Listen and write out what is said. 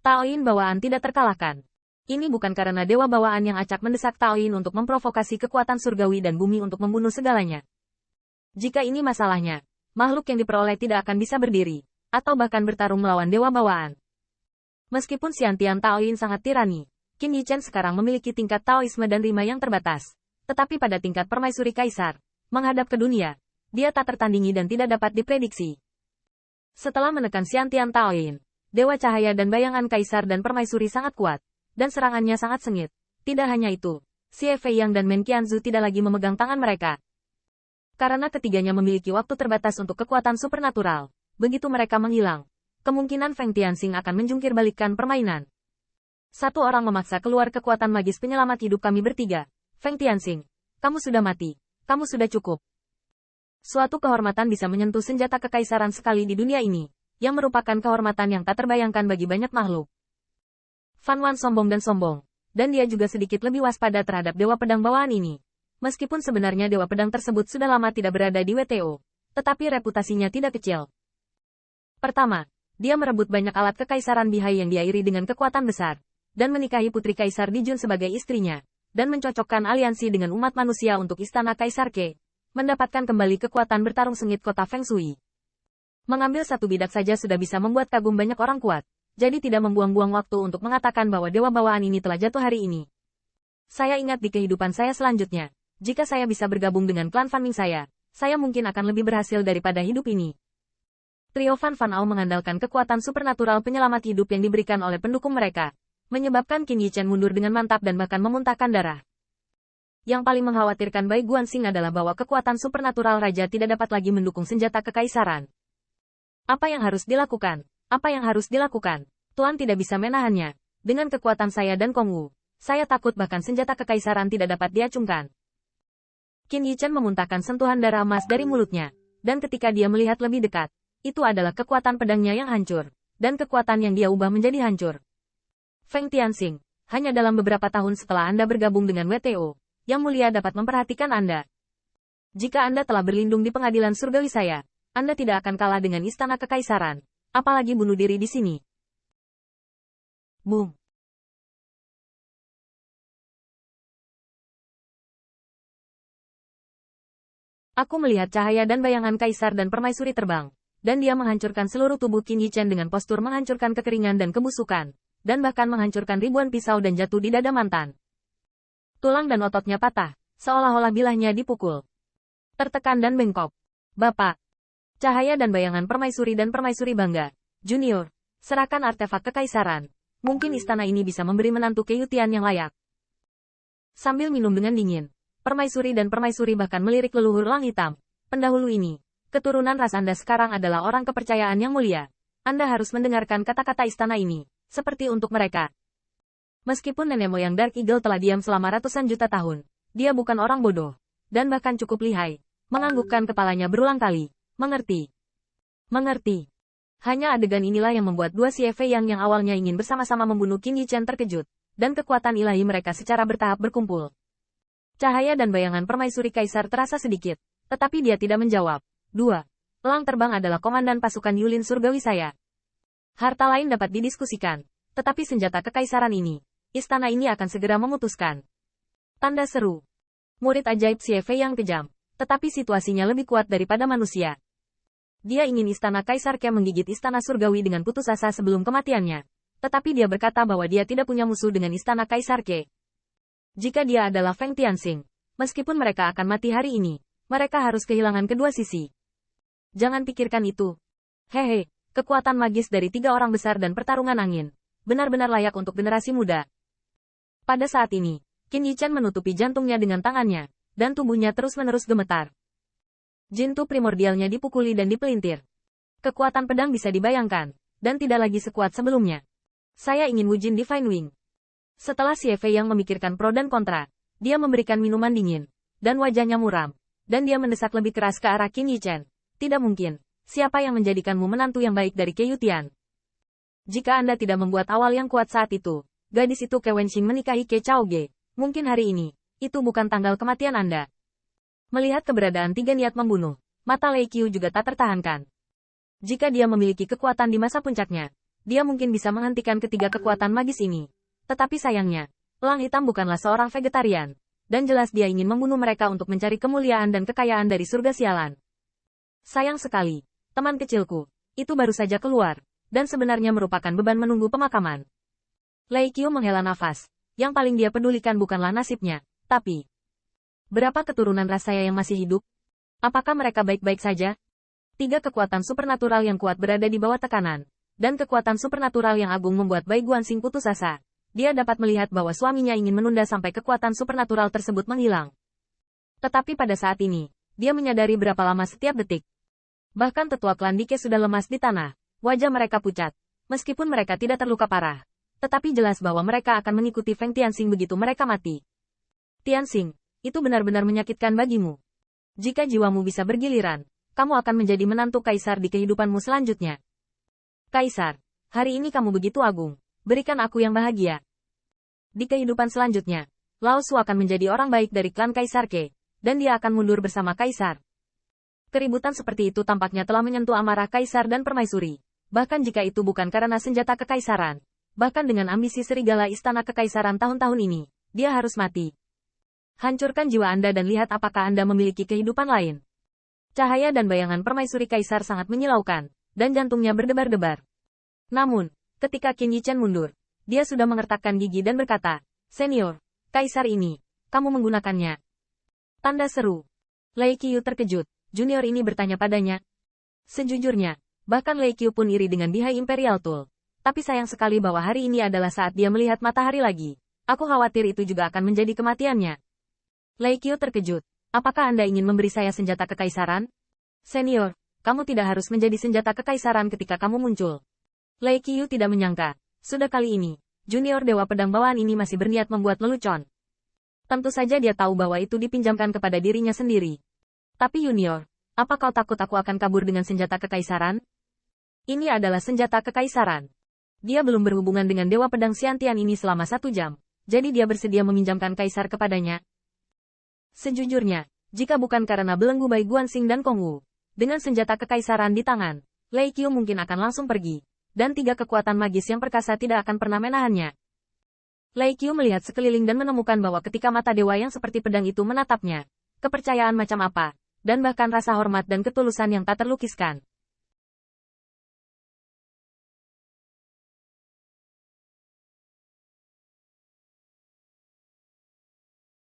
Tao Yin bawaan tidak terkalahkan. Ini bukan karena dewa bawaan yang acak mendesak Tao Yin untuk memprovokasi kekuatan surgawi dan bumi untuk membunuh segalanya. Jika ini masalahnya, makhluk yang diperoleh tidak akan bisa berdiri, atau bahkan bertarung melawan dewa bawaan. Meskipun Xiantian Tao Yin sangat tirani, Qin Yichen sekarang memiliki tingkat Taoisme dan rima yang terbatas. Tetapi pada tingkat permaisuri kaisar, menghadap ke dunia, dia tak tertandingi dan tidak dapat diprediksi. Setelah menekan Xiantian Tao Yin, Dewa Cahaya dan bayangan kaisar dan permaisuri sangat kuat, dan serangannya sangat sengit. Tidak hanya itu, Xie Fei Yang dan Men Qianzu tidak lagi memegang tangan mereka. Karena ketiganya memiliki waktu terbatas untuk kekuatan supernatural, begitu mereka menghilang, kemungkinan Feng Tianxing akan menjungkir balikkan permainan. Satu orang memaksa keluar kekuatan magis penyelamat hidup kami bertiga. Feng Tianxing, kamu sudah mati, kamu sudah cukup. Suatu kehormatan bisa menyentuh senjata kekaisaran sekali di dunia ini, yang merupakan kehormatan yang tak terbayangkan bagi banyak makhluk. Fan Wan sombong, dan dia juga sedikit lebih waspada terhadap Dewa Pedang bawaan ini. Meskipun sebenarnya Dewa Pedang tersebut sudah lama tidak berada di WTO, tetapi reputasinya tidak kecil. Pertama, dia merebut banyak alat kekaisaran Bihai yang dia iri dengan kekuatan besar, dan menikahi putri Kaisar Dijun sebagai istrinya, dan mencocokkan aliansi dengan umat manusia untuk istana Kaisar Ke, mendapatkan kembali kekuatan bertarung sengit kota Feng Shui. Mengambil satu bidak saja sudah bisa membuat kagum banyak orang kuat. Jadi tidak membuang-buang waktu untuk mengatakan bahwa dewa bawaan ini telah jatuh hari ini. Saya ingat di kehidupan saya selanjutnya, jika saya bisa bergabung dengan klan Fan Ming saya mungkin akan lebih berhasil daripada hidup ini. Trio Fan Au mengandalkan kekuatan supernatural penyelamat hidup yang diberikan oleh pendukung mereka, menyebabkan Qin Yichen mundur dengan mantap dan bahkan memuntahkan darah. Yang paling mengkhawatirkan Bai Guanxing adalah bahwa kekuatan supernatural raja tidak dapat lagi mendukung senjata kekaisaran. Apa yang harus dilakukan? Apa yang harus dilakukan? Tuan tidak bisa menahannya. Dengan kekuatan saya dan Kong Wu, saya takut bahkan senjata kekaisaran tidak dapat diacungkan. Qin Yichen memuntahkan sentuhan darah emas dari mulutnya, dan ketika dia melihat lebih dekat, itu adalah kekuatan pedangnya yang hancur, dan kekuatan yang dia ubah menjadi hancur. Feng Tianxing, hanya dalam beberapa tahun setelah Anda bergabung dengan WTO, Yang Mulia dapat memperhatikan Anda. Jika Anda telah berlindung di pengadilan surgawi saya, Anda tidak akan kalah dengan istana kekaisaran. Apalagi bunuh diri di sini. Boom. Aku melihat cahaya dan bayangan kaisar dan permaisuri terbang, dan dia menghancurkan seluruh tubuh Qin Yichen dengan postur menghancurkan kekeringan dan kebusukan, dan bahkan menghancurkan ribuan pisau dan jatuh di dada mantan. Tulang dan ototnya patah, seolah-olah bilahnya dipukul. Tertekan dan bengkok. Bapak. Cahaya dan bayangan permaisuri dan permaisuri bangga. Junior, serahkan artefak kekaisaran. Mungkin istana ini bisa memberi menantu Ke Yutian yang layak. Sambil minum dengan dingin, permaisuri dan permaisuri bahkan melirik leluhur Lang Hitam. Pendahulu ini, keturunan ras Anda sekarang adalah orang kepercayaan yang mulia. Anda harus mendengarkan kata-kata istana ini, seperti untuk mereka. Meskipun nenek moyang Dark Eagle telah diam selama ratusan juta tahun, dia bukan orang bodoh, dan bahkan cukup lihai. Menganggukkan kepalanya berulang kali. Mengerti. Mengerti. Hanya adegan inilah yang membuat dua Xie Fei yang awalnya ingin bersama-sama membunuh Qin Yichen terkejut, dan kekuatan ilahi mereka secara bertahap berkumpul. Cahaya dan bayangan permaisuri kaisar terasa sedikit, tetapi dia tidak menjawab. 2. Elang terbang adalah komandan pasukan Yulin surgawi saya. Harta lain dapat didiskusikan, tetapi senjata kekaisaran ini, istana ini akan segera memutuskan. Tanda seru. Murid ajaib Xie Fei yang kejam, tetapi situasinya lebih kuat daripada manusia. Dia ingin istana Kaisar Ke menggigit istana surgawi dengan putus asa sebelum kematiannya. Tetapi dia berkata bahwa dia tidak punya musuh dengan istana Kaisar Ke. Jika dia adalah Feng Tianxing, meskipun mereka akan mati hari ini, mereka harus kehilangan kedua sisi. Jangan pikirkan itu. Hehe, kekuatan magis dari 3 orang besar dan pertarungan angin, benar-benar layak untuk generasi muda. Pada saat ini, Qin Yichen menutupi jantungnya dengan tangannya, dan tubuhnya terus-menerus gemetar. Jintu primordialnya dipukuli dan dipelintir. Kekuatan pedang bisa dibayangkan, dan tidak lagi sekuat sebelumnya. Saya ingin Wujin Divine Wing. Setelah Xie Fei yang memikirkan pro dan kontra, dia memberikan minuman dingin, dan wajahnya muram, dan dia mendesak lebih keras ke arah Qin Yichen. Tidak mungkin. Siapa yang menjadikanmu menantu yang baik dari Ke Yutian? Jika Anda tidak membuat awal yang kuat saat itu, gadis itu Ke Wenxing menikahi Ke Chaoge. Mungkin hari ini, itu bukan tanggal kematian Anda. Melihat keberadaan 3 niat membunuh, mata Lei Qiu juga tak tertahankan. Jika dia memiliki kekuatan di masa puncaknya, dia mungkin bisa menghentikan ketiga kekuatan magis ini. Tetapi sayangnya, Elang Hitam bukanlah seorang vegetarian. Dan jelas dia ingin membunuh mereka untuk mencari kemuliaan dan kekayaan dari surga sialan. Sayang sekali, teman kecilku, itu baru saja keluar, dan sebenarnya merupakan beban menunggu pemakaman. Lei Qiu menghela nafas. Yang paling dia pedulikan bukanlah nasibnya, tapi berapa keturunan rasanya yang masih hidup? Apakah mereka baik-baik saja? 3 kekuatan supernatural yang kuat berada di bawah tekanan, dan kekuatan supernatural yang agung membuat Bai Guanxing putus asa. Dia dapat melihat bahwa suaminya ingin menunda sampai kekuatan supernatural tersebut menghilang. Tetapi pada saat ini, dia menyadari berapa lama setiap detik. Bahkan tetua klan Dike sudah lemas di tanah, wajah mereka pucat. Meskipun mereka tidak terluka parah, tetapi jelas bahwa mereka akan mengikuti Feng Tianxing begitu mereka mati. Tianxing, itu benar-benar menyakitkan bagimu. Jika jiwamu bisa bergiliran, kamu akan menjadi menantu kaisar di kehidupanmu selanjutnya. Kaisar, hari ini kamu begitu agung, berikan aku yang bahagia. Di kehidupan selanjutnya, Lao Su akan menjadi orang baik dari klan Kaisar Ke, dan dia akan mundur bersama kaisar. Keributan seperti itu tampaknya telah menyentuh amarah kaisar dan permaisuri. Bahkan jika itu bukan karena senjata kekaisaran, bahkan dengan ambisi serigala istana kekaisaran tahun-tahun ini, dia harus mati. Hancurkan jiwa Anda dan lihat apakah Anda memiliki kehidupan lain. Cahaya dan bayangan permaisuri kaisar sangat menyilaukan, dan jantungnya berdebar-debar. Namun, ketika Qin Yichen mundur, dia sudah mengertakkan gigi dan berkata, "Senior, kaisar ini, kamu menggunakannya." Tanda seru. Lei Qiu terkejut, junior ini bertanya padanya. Sejujurnya, bahkan Lei Qiu pun iri dengan Bihai Imperial Tool. Tapi sayang sekali bahwa hari ini adalah saat dia melihat matahari lagi. Aku khawatir itu juga akan menjadi kematiannya. Lei Qiu terkejut. Apakah Anda ingin memberi saya senjata kekaisaran? Senior, kamu tidak harus menjadi senjata kekaisaran ketika kamu muncul. Lei Qiu tidak menyangka. Sudah kali ini, junior Dewa Pedang Bawaan ini masih berniat membuat lelucon. Tentu saja dia tahu bahwa itu dipinjamkan kepada dirinya sendiri. Tapi junior, apa kau takut aku akan kabur dengan senjata kekaisaran? Ini adalah senjata kekaisaran. Dia belum berhubungan dengan Dewa Pedang Xiantian ini selama 1 jam. Jadi dia bersedia meminjamkan kaisar kepadanya. Sejujurnya, jika bukan karena belenggu Bai Guanxing dan Kong Wu, dengan senjata kekaisaran di tangan, Lei Qiu mungkin akan langsung pergi, dan 3 kekuatan magis yang perkasa tidak akan pernah menahannya. Lei Qiu melihat sekeliling dan menemukan bahwa ketika mata dewa yang seperti pedang itu menatapnya, kepercayaan macam apa, dan bahkan rasa hormat dan ketulusan yang tak terlukiskan,